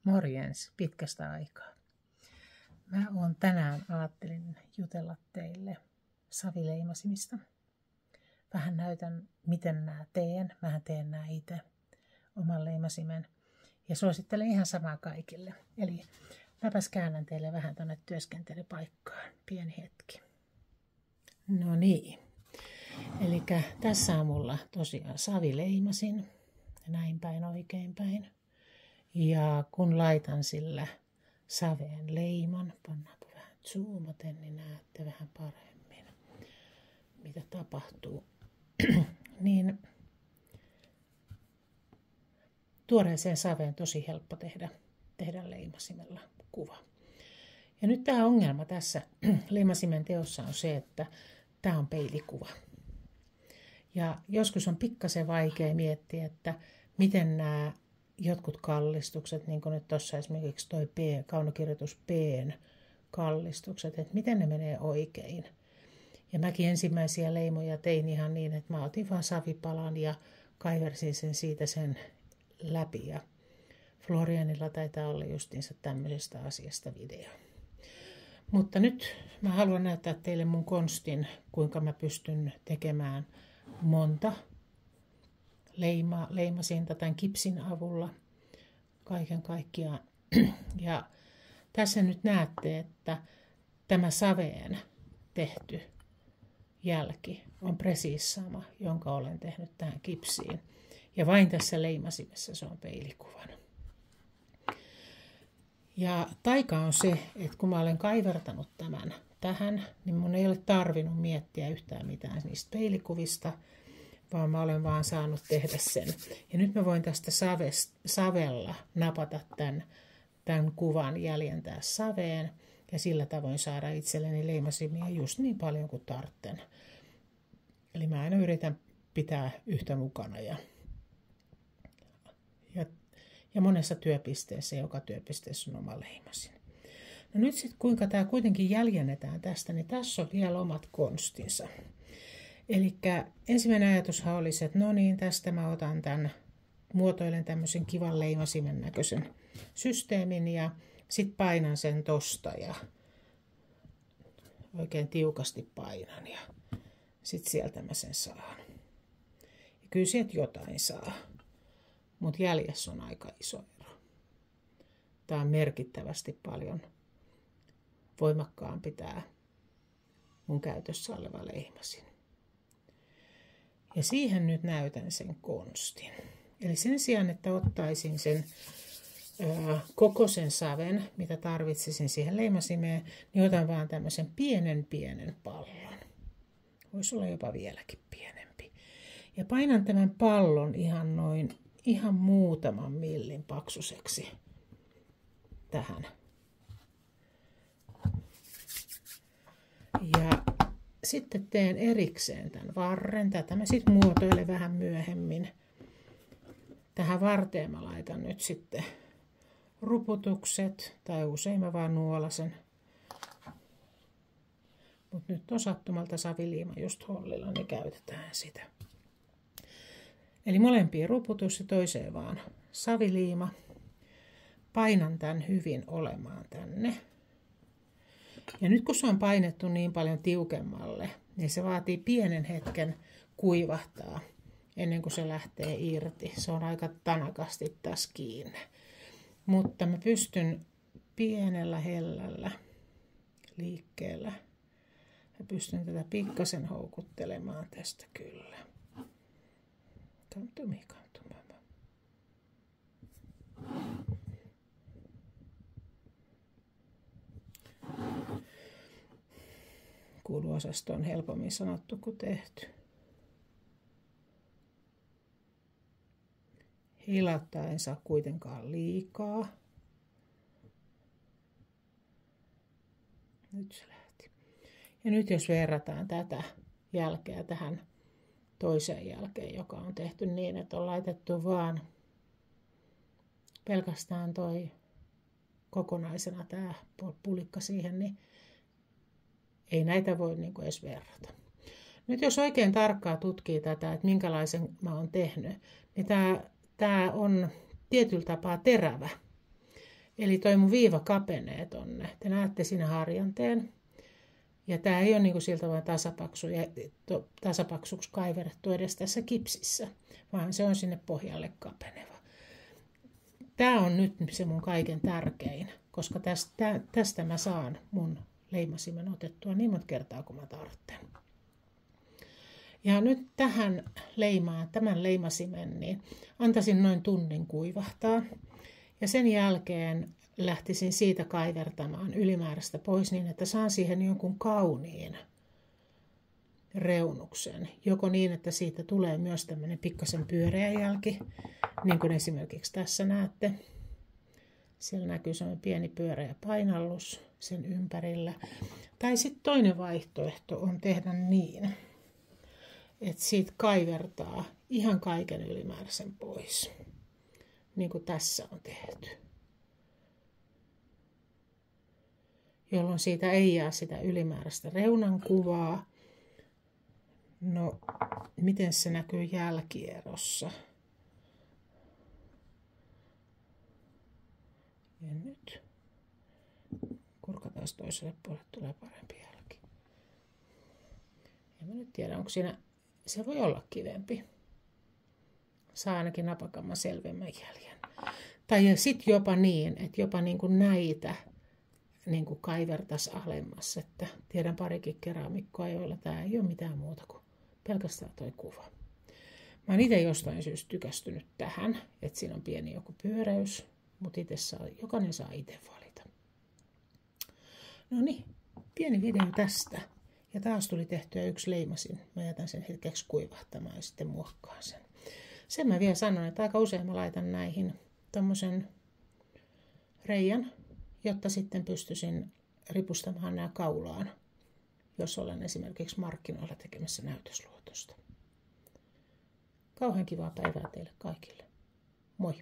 Morjens pitkästä aikaa. Mä oon ajattelin jutella teille savileimasimista. Vähän näytän, miten nää teen. Mähän teen nää itse oman leimasimen. Ja suosittelen ihan samaa kaikille. Eli mäpäs käännän teille vähän tonne työskentelypaikkaan. Pieni hetki. No niin. Eli tässä on mulla tosiaan savileimasin. Näin päin oikein päin. Ja kun laitan sillä saveen leiman, pannaanpa vähän zoomaten, niin näette vähän paremmin, mitä tapahtuu. Niin tuoreeseen saveen tosi helppo tehdä leimasimella kuva. Ja nyt tämä ongelma tässä leimasimen teossa on se, että tämä on peilikuva. Ja joskus on pikkasen vaikea miettiä, että miten nämä jotkut kallistukset, niin kuin nyt tuossa esimerkiksi toi kaunokirjoitus P:n kallistukset, että miten ne menee oikein. Ja mäkin ensimmäisiä leimoja tein ihan niin, että mä otin vaan savipalan ja kaiversin sen läpi. Ja Florianilla taitaa olla justiinsa tämmöisestä asiasta video. Mutta nyt mä haluan näyttää teille mun konstin, kuinka mä pystyn tekemään monta leimasinta tämän kipsin avulla kaiken kaikkiaan. Ja tässä nyt näette, että tämä saveen tehty jälki on presiis sama, jonka olen tehnyt tähän kipsiin. Ja vain tässä leimasimessa se on peilikuvana. Ja taika on se, että kun mä olen kaivertanut tämän tähän, niin mun ei ole tarvinnut miettiä yhtään mitään niistä peilikuvista, vaan mä olen vaan saanut tehdä sen. Ja nyt mä voin tästä savella napata tämän kuvan, jäljentää saveen, ja sillä tavoin saada itselleni leimasimia just niin paljon kuin tartten. Eli mä aina yritän pitää yhtä mukana. Ja monessa työpisteessä, joka työpisteessä on oma leimasin. No nyt sitten kuinka tämä kuitenkin jäljennetään tästä, niin tässä on vielä omat konstinsa. Eli ensimmäinen ajatushan oli se, että no niin, tästä mä otan muotoilen tämmöisen kivan leimasimen näköisen systeemin ja sitten painan sen tosta ja oikein tiukasti painan ja sitten sieltä mä sen saan. Ja kyllä sieltä jotain saa, mutta jäljessä on aika iso ero. Tämä on merkittävästi paljon voimakkaampi tämä mun käytössä oleva leimasin. Ja siihen nyt näytän sen konstin. Eli sen sijaan, että ottaisin sen koko sen saven, mitä tarvitsisin siihen leimasimeen, niin otan vaan tämmöisen pienen pallon. Voisi olla jopa vieläkin pienempi. Ja painan tämän pallon ihan muutaman millin paksuseksi tähän. Ja sitten teen erikseen tämän varren. Tätä mä sitten muotoilen vähän myöhemmin. Tähän varteen mä laitan nyt sitten ruputukset, tai usein mä vaan nuolasen. Mutta nyt on sattumalta saviliima just hollilla, niin käytetään sitä. Eli molempiin ruputus ja toiseen vaan saviliima. Painan tämän hyvin olemaan tänne. Ja nyt kun se on painettu niin paljon tiukemmalle, niin se vaatii pienen hetken kuivahtaa ennen kuin se lähtee irti. Se on aika tanakasti tässä kiinni. Mutta mä pystyn pienellä hellällä liikkeellä. Mä pystyn tätä pikkasen houkuttelemaan tästä kyllä. Come to me, mama. Kuluosasto on helpommin sanottu kuin tehty. Hilauttaa en saa kuitenkaan liikaa. Nyt se lähti. Ja nyt jos verrataan tätä jälkeä tähän toiseen jälkeen, joka on tehty niin, että on laitettu vaan pelkästään toi kokonaisena tämä pulikka siihen, niin ei näitä voi niin kuin edes verrata. Nyt jos oikein tarkkaan tutkii tätä, että minkälaisen mä oon tehnyt, niin tämä on tietyllä tapaa terävä. Eli toi mun viiva kapenee tonne. Te näette siinä harjanteen. Ja tää ei ole niinku siltä vain tasapaksuksi kaiverrettu edes tässä kipsissä, vaan se on sinne pohjalle kapeneva. Tää on nyt se mun kaiken tärkein, koska tästä mä saan mun leimasimen otettua niin monta kertaa kuin mä tarvitsen. Ja nyt tähän tämän leimasimen, niin antaisin noin tunnin kuivahtaa. Ja sen jälkeen lähtisin siitä kaivertamaan ylimääräistä pois niin, että saan siihen jonkun kauniin reunuksen. Joko niin, että siitä tulee myös tämmöinen pikkasen pyöreä jälki, niin kuin esimerkiksi tässä näette. Siellä näkyy semmoinen pieni pyöreä painallus sen ympärillä. Tai sitten toinen vaihtoehto on tehdä niin, että siitä kaivertaa ihan kaiken ylimääräisen pois, niin kuin tässä on tehty. Jolloin siitä ei jää sitä ylimääräistä reunan kuvaa. No, miten se näkyy jälkierossa? Ja nyt kurkataan toiselle puolelle, tulee parempi jälki. En mä nyt tiedä, onko siinä, se voi olla kivempi. Saa ainakin napakamman selvemmän jäljen. Tai sitten jopa niin, että jopa niin kuin näitä niin kuin kaivertas alemmas, että tiedän parikin keramikkoa, joilla tämä ei ole mitään muuta kuin pelkästään toi kuva. Mä oon itse jostain syystä tykästynyt tähän, että siinä on pieni joku pyöreys, mutta jokainen saa itse valita. No niin, pieni video tästä. Ja taas tuli tehtyä yksi leimasin. Mä jätän sen hetkeksi kuivahtamaan ja sitten muokkaan sen. Sen mä vielä sanon, että aika usein mä laitan näihin tommosen reiän, jotta sitten pystyisin ripustamaan nämä kaulaan, jos olen esimerkiksi markkinoilla tekemässä näytösluotosta. Kauhean kivaa päivää teille kaikille. Moi!